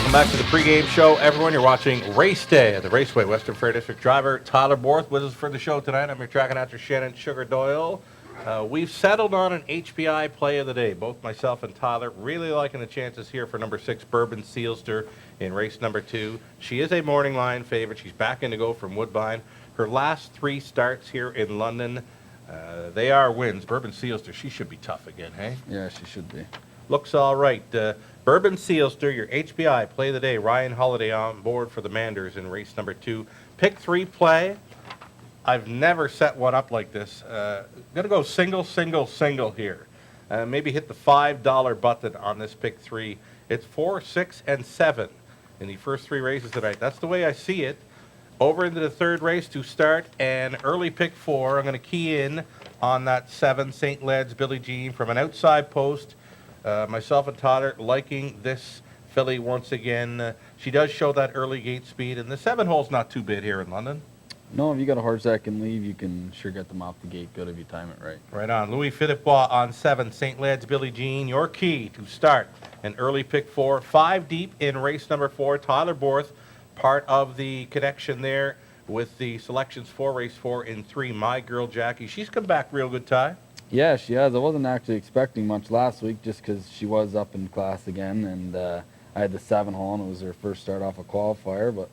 Welcome back to the pregame show, everyone. You're watching Race Day at the Raceway. Western Fair District driver Tyler Borth with us for the show tonight. I'm your track announcer Shannon Sugar Doyle. We've settled on an HPI play of the day. Both myself and Tyler really liking the chances here for number 6, Bourbon Sealster, in race number 2. She is a morning line favorite. She's back in to go from Woodbine. Her last 3 starts here in London, they are wins. Bourbon Sealster, she should be tough again, hey? Yeah, she should be. Looks all right. Bourbon Sealster, your HBI play of the day. Ryan Holiday on board for the Manders in race number 2. Pick 3 play. I've never set one up like this. Going to go single, single, single here. Maybe hit the $5 button on this pick 3. It's 4, 6, and 7 in the first 3 races tonight. That's the way I see it. Over into the 3rd race to start, and early pick 4. I'm going to key in on that 7, St. Led's Billie Jean from an outside post. Myself and Tyler liking this filly once again. She does show that early gate speed, and the 7 hole's not too bad here in London. No, if you got a horse that can leave, you can sure get them off the gate good if you time it right. Right on. Louis Philippois on 7, St. Led's Billie Jean. Your key to start an early pick 4. 5 deep in race number 4. Tyler Borth, part of the connection there with the selections for race 4 in 3. My Girl Jackie. She's come back real good, Ty. Yeah, she has. I wasn't actually expecting much last week just because she was up in class again, and I had the 7 hole, and it was her first start off a qualifier, but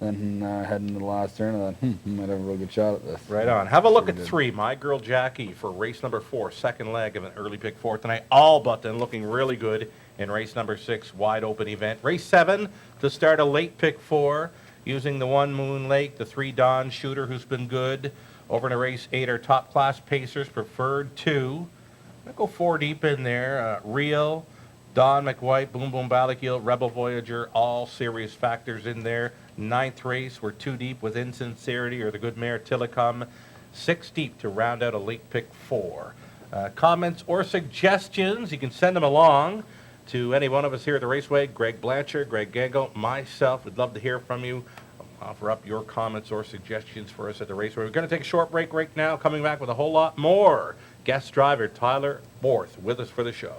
then heading into the last turn, I thought, we might have a real good shot at this. Right on. Have a look at 3, My Girl Jackie, for race number 4, second leg of an early pick 4 tonight. All but then looking really good in race number 6, wide open event. Race 7 to start a late pick 4, using the 1 Moon Lake, the 3 Dawn Shooter, who's been good. Over to race 8, our top class pacers, preferred 2. I'm going to go 4 deep in there. Real, Don McWhite, Boom Boom Ballykill, Rebel Voyager, all serious factors in there. 9th race, we're 2 deep with Insincerity or the good mare Tillicum. 6 deep to round out a late pick 4. Comments or suggestions, you can send them along to any one of us here at the Raceway. Greg Blanchard, Greg Gangle, myself, we'd love to hear from you. Offer up your comments or suggestions for us at the Raceway. We're going to take a short break right now, coming back with a whole lot more. Guest driver Tyler Borth with us for the show.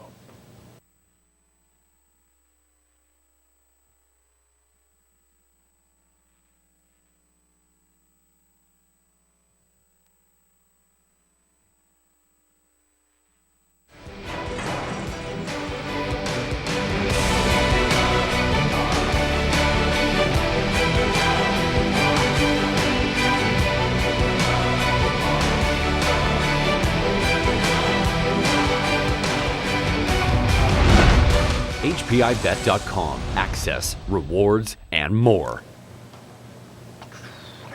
HPIBet.com. Access, rewards, and more.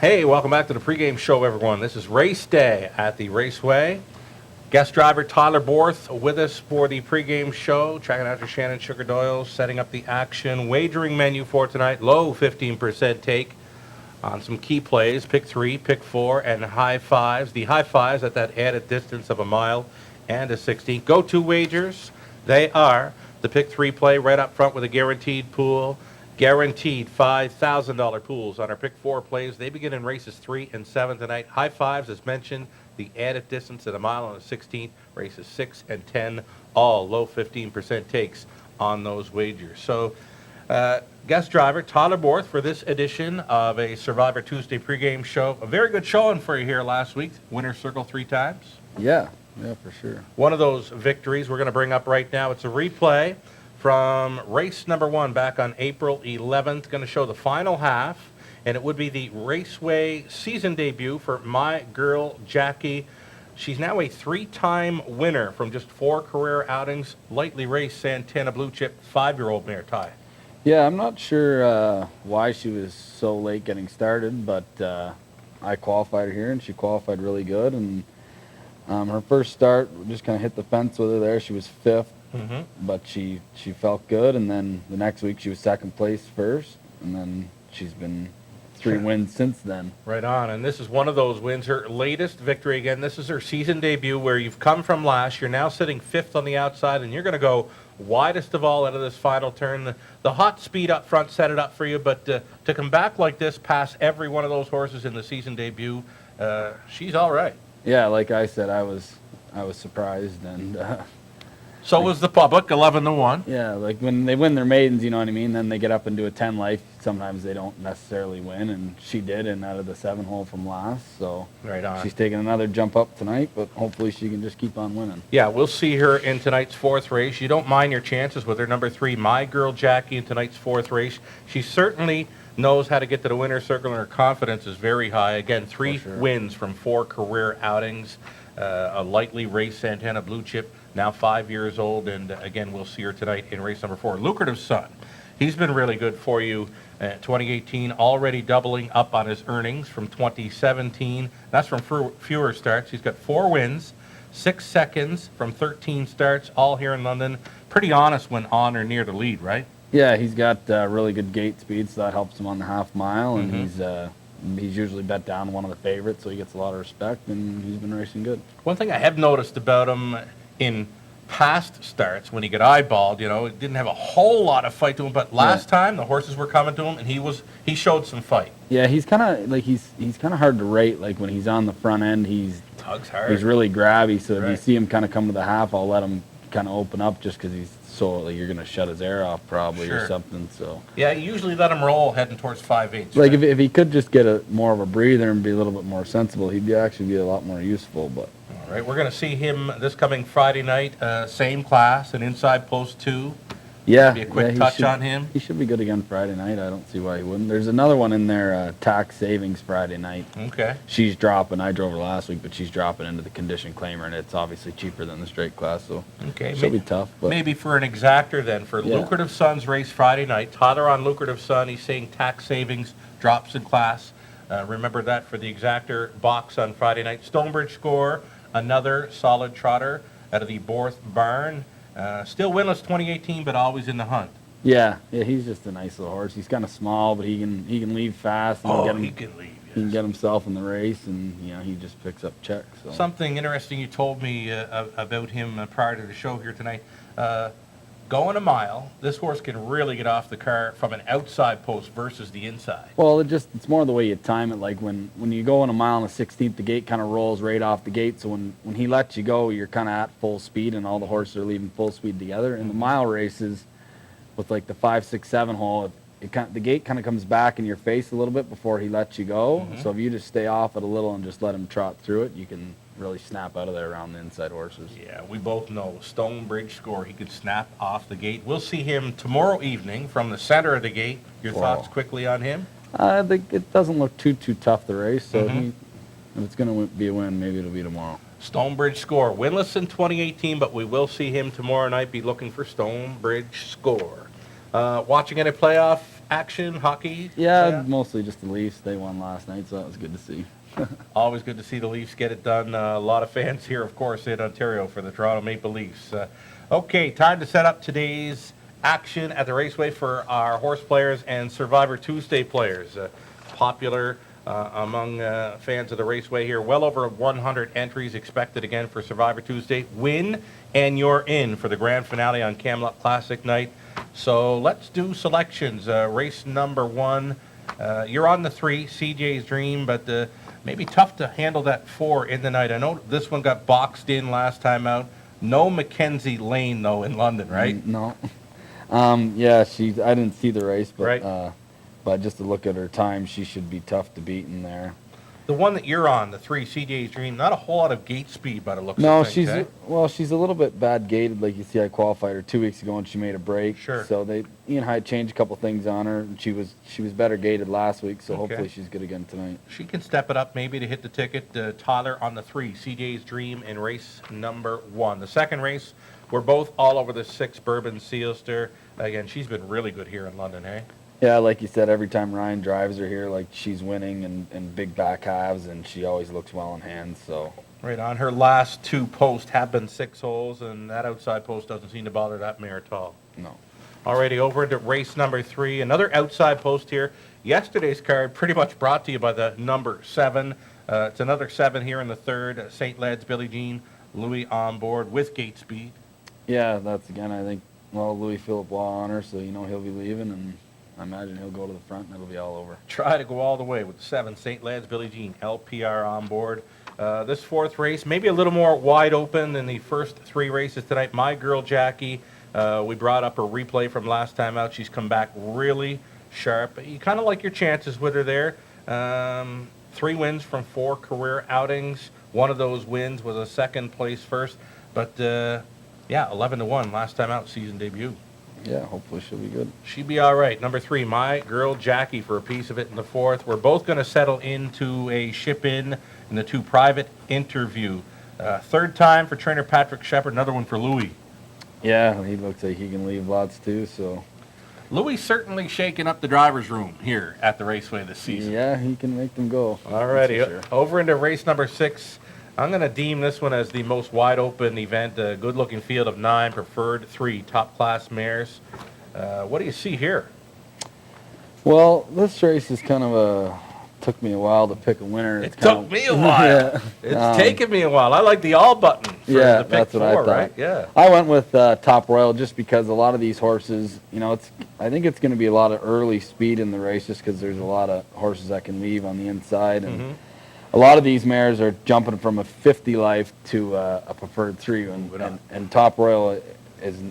Hey, welcome back to the pregame show, everyone. This is Race Day at the Raceway. Guest driver Tyler Borth with us for the pregame show. Track announcer Shannon Sugar Doyle setting up the action. Wagering menu for tonight, low 15% take on some key plays. Pick 3, pick 4, and high fives. The high fives at that added distance of a mile and a 16. Go-to wagers, they are the pick 3 play right up front with a guaranteed pool. Guaranteed $5,000 pools on our pick 4 plays. They begin in races 3 and 7 tonight. High fives, as mentioned, the added distance at a mile on the 16th. Races 6 and 10, all low 15% takes on those wagers. So, guest driver Tyler Borth for this edition of a Survivor Tuesday pregame show. A very good showing for you here last week. Winner's Circle 3 times. Yeah, for sure. One of those victories we're going to bring up right now. It's a replay from race number 1 back on April 11th. Going to show the final half, and it would be the Raceway season debut for My Girl Jackie. She's now a 3-time winner from just 4 career outings. Lightly raced Santana Blue Chip 5-year-old mare, Ty. Yeah, I'm not sure why she was so late getting started, but I qualified her here, and she qualified really good. And her first start, just kind of hit the fence with her there. She was 5th, but she felt good. And then the next week, she was 2nd place first, and then she's been 3 wins since then. Right on, and this is one of those wins, her latest victory. Again, this is her season debut where you've come from last. You're now sitting 5th on the outside, and you're going to go widest of all out of this final turn. The hot speed up front set it up for you, but to come back like this past every one of those horses in the season debut, she's all right. Yeah, like I said, I was surprised, and So was the public, 11-1. Yeah, like when they win their maidens, you know what I mean? Then they get up and do a 10 life. Sometimes they don't necessarily win, and she did, and out of the 7 hole from last. So Right on. she's taking another jump up tonight, but hopefully she can just keep on winning. Yeah, we'll see her in tonight's 4th race. You don't mind your chances with her number 3, My Girl Jackie, in tonight's 4th race. She certainly knows how to get to the winner's circle, and her confidence is very high. Again, 3 For sure. wins from 4 career outings. A lightly raced Santana Blue Chip, now 5 years old, and again, we'll see her tonight in race number 4. Lucrative Son. He's been really good for you. 2018, already doubling up on his earnings from 2017. That's from fewer starts. He's got 4 wins, 6 seconds from 13 starts, all here in London. Pretty honest when on or near the lead, right? Yeah, he's got really good gate speed, so that helps him on the half mile, and he's usually bet down one of the favorites, so he gets a lot of respect, and he's been racing good. One thing I have noticed about him in past starts, when he got eyeballed, it didn't have a whole lot of fight to him, but last time the horses were coming to him, and he showed some fight. Yeah, he's kind of like he's kind of hard to rate. Like when he's on the front end, he's Tugs hard. he's really grabby. So if you Right. see him kind of come to the half, I'll let him kind of open up just because he's so like you're gonna shut his air off probably Sure. or something. So Yeah, you usually let him roll heading towards 5/8. like if he could just get a more of a breather and be a little bit more sensible, he'd actually be a lot more useful. But All right, we're going to see him this coming Friday night, same class, an inside post 2. yeah, Be a quick he touch should- on him. He should be good again Friday night. I don't see why he wouldn't. There's another one in there, tax savings Friday night. Okay. She's dropping. I drove her last week, but she's dropping into the condition claimer, and it's obviously cheaper than the straight class, so Okay. she'll be tough. But Maybe for an exactor then, for Yeah. Lucrative Son's race Friday night. Tyler on Lucrative Son, he's saying tax savings drops in class. Remember that for the exactor box on Friday night. Stonebridge Score, another solid trotter out of the Borth barn. Still winless 2018, but always in the hunt. yeah, he's just a nice little horse. He's kind of small, but he can leave fast and get him, he can leave. he can get himself in the race, and he just picks up checks. So. Something interesting you told me about him prior to the show here tonight. Going a mile, this horse can really get off the car from an outside post versus the inside. Well, it's more the way you time it. Like when you go in a mile and a 16th, the gate kind of rolls right off the gate. So when he lets you go, you're kind of at full speed, and all the horses are leaving full speed together. In the mile races, with like the 5, 6, 7 hole, the gate kind of comes back in your face a little bit before he lets you go. So if you just stay off it a little and just let him trot through it, you can really snap out of there around the inside horses. Yeah, we both know Stonebridge Score, he could snap off the gate. We'll see him tomorrow evening from the center of the gate. Your Wow. thoughts quickly on him? I think it doesn't look too tough the race. So if it's going to be a win, maybe it'll be tomorrow. Stonebridge Score, winless in 2018, but we will see him tomorrow night. Be looking for Stonebridge Score. Watching any playoff action, hockey? Yeah, playoff? mostly just the Leafs. They won last night, so that was good to see. Always good to see the Leafs get it done. A lot of fans here, of course, in Ontario for the Toronto Maple Leafs. Okay, time to set up today's action at the Raceway for our horse players and Survivor Tuesday players. Popular among fans of the Raceway here. Well over 100 entries expected again for Survivor Tuesday. Win and you're in for the grand finale on Camelot Classic night. So let's do selections. Race number 1. You're on the 3, CJ's Dream, but maybe tough to handle that 4 in the night. I know this one got boxed in last time out. No Mackenzie Lane, though, in London, right? No. Yeah, I didn't see the race, but Right. but just to look at her time, she should be tough to beat in there. The one that you're on, the 3, CJ's Dream, not a whole lot of gate speed by the looks No, of things, eh? she's a little bit bad gated. Like you see, I qualified her 2 weeks ago and she made a break. Sure. So Ian Hyde changed a couple things on her, and she was better gated last week. So Okay. hopefully she's good again tonight. She can step it up maybe to hit the ticket. Tyler on the 3, CJ's Dream in race number 1. The second race, we're both all over the 6, Bourbon Sealster. Again, she's been really good here in London, hey? Yeah, like you said, every time Ryan drives her here, like she's winning and big back halves, and she always looks well in hand. So Right on. Her last 2 posts have been 6 holes, and that outside post doesn't seem to bother that mare at all. no. Alrighty, over into race number 3. Another outside post here. Yesterday's card pretty much brought to you by the number 7. It's another 7 here in the 3rd. St. Led's Billie Jean, Louis on board with gate speed. Yeah, that's again. I think Louis Philip Law on her, so he'll be leaving, and I imagine he'll go to the front and it'll be all over. Try to go all the way with the 7, St. Led's Billie Jean, LPR on board. This fourth race, maybe a little more wide open than the first three races tonight. My girl Jackie, we brought up her replay from last time out. She's come back really sharp. You kind of like your chances with her there. 3 wins from 4 career outings. One of those wins was a second place first. But, 11-1 last time out, season debut. Yeah, hopefully she'll be good. She'd be all right. Number 3, my girl Jackie for a piece of it in the fourth. We're both going to settle into a ship-in the 2 private interview. Third time for trainer Patrick Shepard, another one for Louis. Yeah, he looks like he can leave lots too, so. Louis certainly shaking up the driver's room here at the Raceway this season. Yeah, he can make them go. All righty, sure. Over into race number 6. I'm going to deem this one as the most wide-open event. A good-looking field of 9, preferred 3 top-class mares. What do you see here? Well, this race is kind of took me a while to pick a winner. It took me a while. Yeah. It's taken me a while. I like the all button for the pick that's 4, what I thought. right? Yeah. I went with Top Royal just because a lot of these horses, I think it's going to be a lot of early speed in the race just because there's a lot of horses that can leave on the inside. And a lot of these mares are jumping from a 50 life to a preferred 3. And Top Royal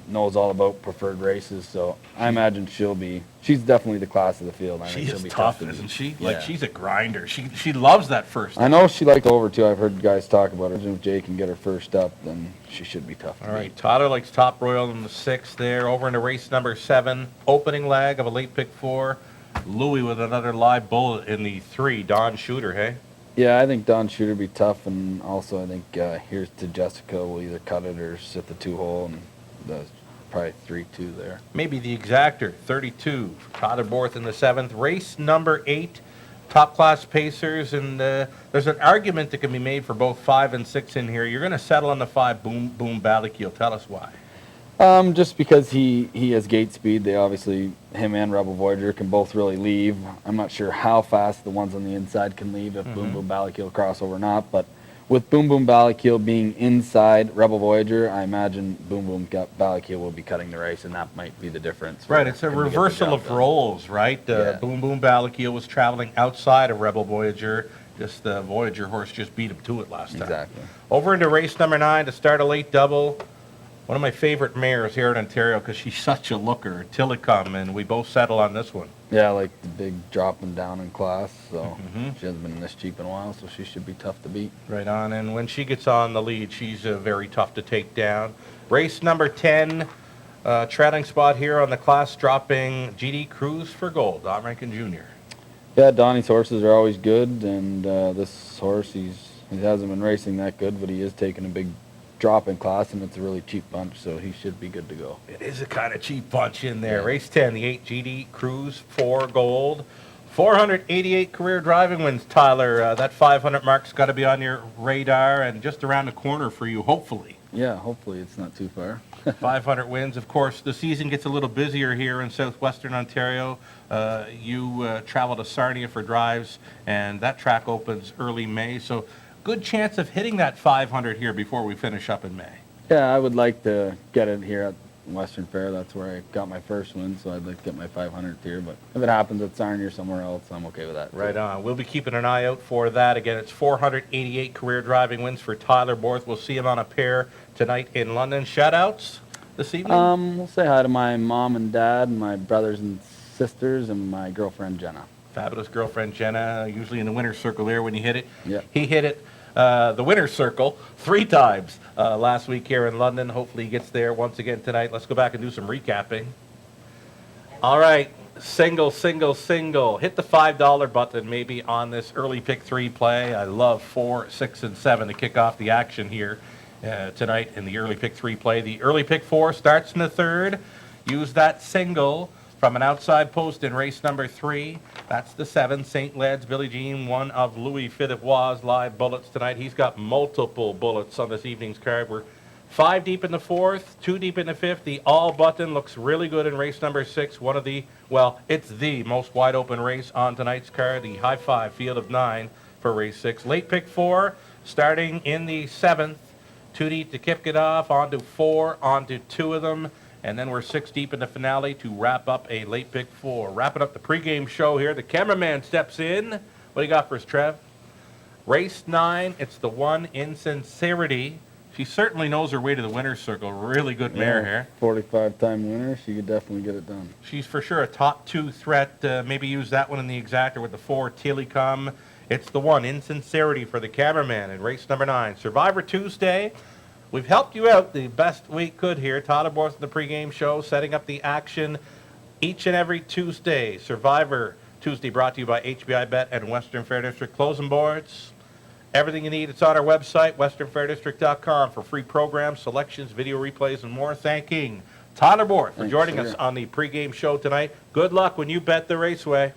knows all about preferred races, so I imagine she's definitely the class of the field. She's tough, isn't she? Yeah. Like, she's a grinder. She loves that first. I know she liked over, too. I've heard guys talk about her. If Jay can get her first up, then she should be tough. All right, Tyler likes Top Royal in the 6th there. Over into race number 7, opening leg of a late pick 4. Louis with another live bullet in the 3, Don Shooter, hey? Yeah, I think Don Shooter will be tough, and also I think Here's to Jessica will either cut it or sit the 2-hole, and the probably 3-2 there. Maybe the exactor, 32 for Tyler Borth in the 7th. Race number 8, top-class pacers, and there's an argument that can be made for both 5 and 6 in here. You're going to settle on the 5, Boom Ballakeel. Tell us why. Just because he has gate speed. They obviously, him and Rebel Voyager can both really leave. I'm not sure how fast the ones on the inside can leave, if Boom Ballakeel crossover or not, but with Boom Ballakeel being inside Rebel Voyager, I imagine Boom Ballakeel will be cutting the race, and that might be the difference. Right, it's a reversal of roles, right? Yeah. Boom Ballakeel was traveling outside of Rebel Voyager. Just the Voyager horse just beat him to it last time. Exactly. Over into race number 9 to start a late double. One of my favorite mares here in Ontario because she's such a looker, Tillicum, and we both settle on this one. Yeah, I like the big dropping down in class, so she hasn't been this cheap in a while, so she should be tough to beat. Right on, and when she gets on the lead, she's very tough to take down. Race number 10, trailing spot here on the class, dropping GD Cruz for gold, Don Rankin Jr. Yeah, Donnie's horses are always good, and this horse, he hasn't been racing that good, but he is taking a big drop in class, and it's a really cheap bunch, so he should be good to go. It is a kind of cheap bunch in there. Yeah. Race 10, the 8 GD Cruz for gold. 488 career driving wins, Tyler. That 500 mark's got to be on your radar and just around the corner for you, hopefully. Yeah, hopefully it's not too far. 500 wins. Of course, the season gets a little busier here in southwestern Ontario. You travel to Sarnia for drives, and that track opens early May, so good chance of hitting that 500 here before we finish up in May. Yeah, I would like to get it here at Western Fair. That's where I got my first win, so I'd like to get my 500th here. But if it happens at Sarnia or somewhere else, I'm okay with that. Right on. We'll be keeping an eye out for that. Again, it's 488 career driving wins for Tyler Borth. We'll see him on a pair tonight in London. Shout-outs this evening? We'll say hi to my mom and dad, and my brothers and sisters, and my girlfriend, Jenna. Fabulous girlfriend, Jenna, usually in the winner's circle there when you hit it. Yeah. He hit it. The winner's circle 3 times last week here in London. Hopefully he gets there once again tonight. Let's go back and do some recapping. All right, single. Hit the $5 button maybe on this early pick 3 play. I love 4, 6, and 7 to kick off the action here tonight in the early pick 3 play. The early pick 4 starts in the 3rd. Use that single from an outside post in race number 3. That's the 7, St. Led's Billie Jean, one of Louis Philippois' live bullets tonight. He's got multiple bullets on this evening's card. We're 5 deep in the 4th, 2 deep in the 5th. The all button looks really good in race number 6. One of the, well, it's the most wide open race on tonight's card. The high 5 field of 9 for race 6. Late pick 4 starting in the 7th. 2 deep to kick it off, onto 4, onto 2 of them. And then we're 6 deep in the finale to wrap up a late pick 4. Wrapping up the pregame show here. The cameraman steps in. What do you got for us, Trev? Race 9, it's the one in Sincerity. She certainly knows her way to the winner's circle. Really good mare here. 45-time winner. She could definitely get it done. She's for sure a top 2 threat. Maybe use that one in the exactor with the 4 Telecom. It's the one in Sincerity for the cameraman in race number 9. Survivor Tuesday. We've helped you out the best we could here. Tyler Borth in the pregame show, setting up the action each and every Tuesday. Survivor Tuesday brought to you by HBI Bet and Western Fair District Closing Boards. Everything you need, it's on our website, westernfairdistrict.com, for free programs, selections, video replays, and more. Thanking Tyler Borth for joining us on the pregame show tonight. Good luck when you bet the Raceway.